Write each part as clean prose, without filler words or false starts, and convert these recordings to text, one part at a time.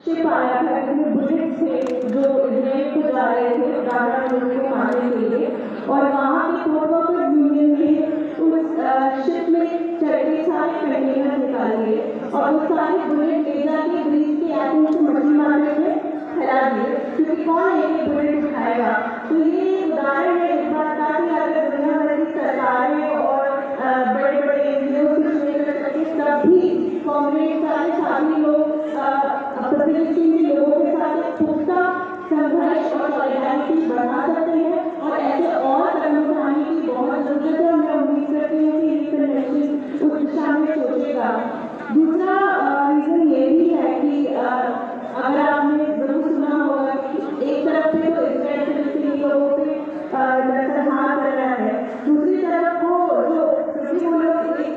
Ship आया था जिसमें बुलेट थे जो इजराइल को जा रहे थे गाजा लोगों को मारने के लिए, और वहाँ के पोर्ट वर्कर्स यूनियन ने उस शिप में चढ़े सारे कंटेनर निकाल लिए और वो सारे बुलेट ले जाके ग्रीस के एथेंस से मछली मार्केट में फैला दिए, क्योंकि कौन है ये बुलेट उठाएगा। तो ये उदाहरण है इस बात का कि अगर दुनिया भर की सरकारें और बड़े बड़े एनजीओ तभी कांग्रेस सारे साथी लोग फिलिस्तीनी लोगों के साथ एक पुख्ता संघर्ष और सॉलिडारिटी बढ़ा सकते हैं, और ऐसे और कदम उठाने की बहुत जरूरत है। मैं उम्मीद करती हूँ कि ये कन्वेंशन उस दिशा में सोचेगा। दूसरा रीजन ये भी है कि अगर आपने जरूर सुना होगा कि एक तरफ से तो इजराइल फिलिस्तीनी लोगों पे नरसंहार कर रहा है, दूसरी तरफ वो जो लोग एक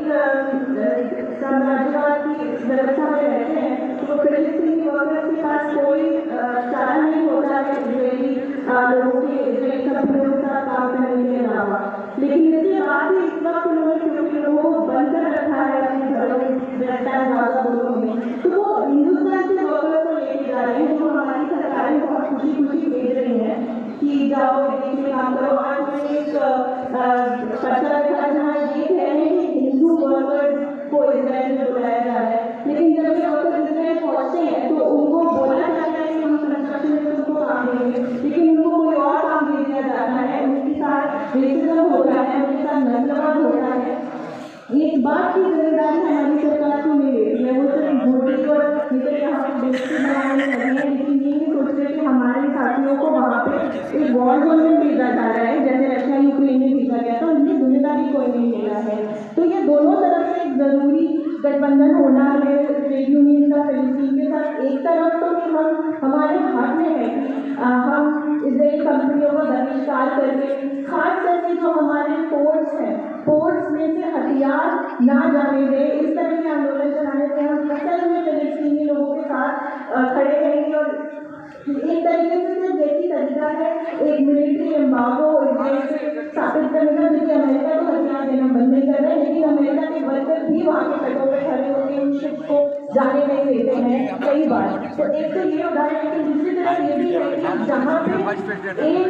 साम्राज्यवाद की व्यवस्था में रहते हैं, तो फिलिस्तीनी वर्कर्स के पास कोई चारा नहीं होता है इजरायली लोगों के इजराइल कंपनियों के साथ काम करने के अलावा। लेकिन इसके बाद भी इस वक्त उन्होंने क्योंकि लोगों को बंद कर रखा है अपने घरों में, तो वो हिंदुस्तान से वर्कर्स को लेके जा रहे हैं, जो हमारी सरकारें बहुत खुशी खुशी भेज रही हैं कि जाओ विदेश में काम करो। आज मैंने एक पर्चा देखा जहाँ ये कह रहे हैं कि हिंदू वर्कर्स को इजराइल में बुलाया जा रहा है, लेकिन जब ये वर्कर्स इजराइल पहुंचते हैं तो उनको बोला जाता है कि हम कंस्ट्रक्शन में उनको काम देंगे, लेकिन उनको कोई और काम दे दिया जाता है, उनके साथ रेसिज्म होता है, उनके साथ नस्लवाद होता है। एक बात की जिम्मेदारी हमारी सरकार को नहीं लेती है, वो सिर्फ वोटिंग और हम बेइज्जती बनाने लगे हैं, लेकिन ये नहीं सोच रहे कि हमारे साथियों को वहाँ पे एक वॉर जोन में भेजा जा रहा है, जैसे रशिया यूक्रेन में भेजा गया था, उनकी जिम्मेदारी कोई नहीं ले रहा है। तो ये दोनों तरफ से एक जरूरी गठबंधन होना है ट्रेड यूनियन का फिलिस्तीन के साथ। एक तरफ तो कि हम हमारे हाथ में है कि हम इजराइल कंपनियों का बहिष्कार करके, खास करके जो हमारे पोर्ट्स हैं, पोर्ट्स में से हथियार ना जाने दें, इस तरह के आंदोलन चलाने से हम असल में फिलिस्तीनी लोगों के साथ खड़े रहेंगे। और एक तरीके से सिर्फ एक ही तरीका है, एक मिलिट्री एम्बार्गो इजराइल से स्थापित करने का, जिससे अमेरिका को हथियार देना बंद नहीं कर रहे हैं, लेकिन अमेरिका के वर्कर भी वहाँ के तटों पर खड़े होकर उन शिप को जाने नहीं देते हैं कई बार। तो एक तो ये उदाहरण है, दूसरी तरफ ये भी है कि जहाँ पे एक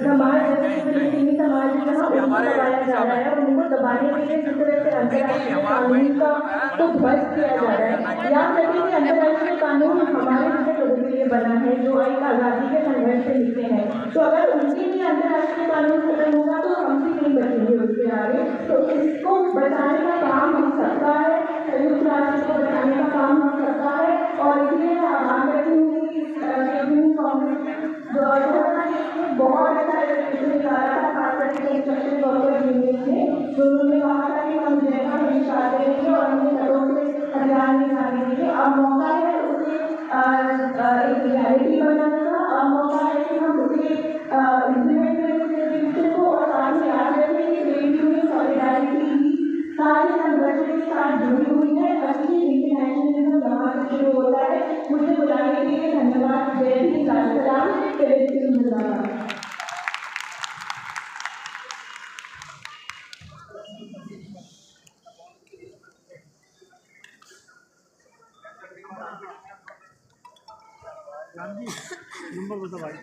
समाज जैसे फिलिस्तीनी समाज जहाँ उनको दबाया जा रहा है, उनको दबाने के लिए जिस तरह से अंतर्राष्ट्रीय कानून का तो ध्वस्त किया जा रहा है। याद रखें कि अंतर्राष्ट्रीय कानून हमारे जैसे लोगों के लिए बना है जो एक आज़ादी के संघर्ष से लिखते हैं, तो अगर उनके लिए अंतर्राष्ट्रीय कानून खत्म होगा तो हम भी नहीं बचेंगे उसके आगे। तो इसको बचाने का काम हम सबका है, संयुक्त राष्ट्र को बचाने का काम हम सबका है। और इसलिए मैं आह्वान करती हूँ कि कांग्रेस जो बहुत अच्छा रेजोल्यूशन निकाला था, खास करके कंस्ट्रक्शन वर्कर्स यूनियन ने, तो उन्होंने कहा था कि हम जनता बहिष्कार करेंगे और हमने घरों से हथियार निकालने देंगे। अब मौका है उसे एक रियलिटी बनाने का, अब मौका है कि हम उसे इम्प्लीमेंट करें उस रेजोल्यूशन को, और साथ ही याद रखें कि ट्रेड यूनियन सॉलिडारिटी सारे संघर्षों के साथ जुड़ी हुई है। असली इंटरनेशनलिज्म जहाँ से शुरू होता है। मुझे बुलाने के लिए धन्यवाद। जय हिंद, लाल सलाम, फिलिस्तीन जिंदाबाद। नंबर बता भाई।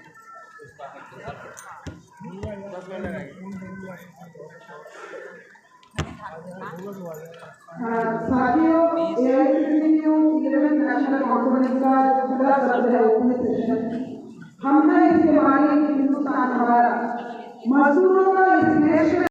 साथियों, AICTU 11 नेशनल कॉन्फ्रेंस का दूसरा सत्र है, ओपन सेशन। हमने इसके बारे में हिंदुस्तान हमारा मजदूरों का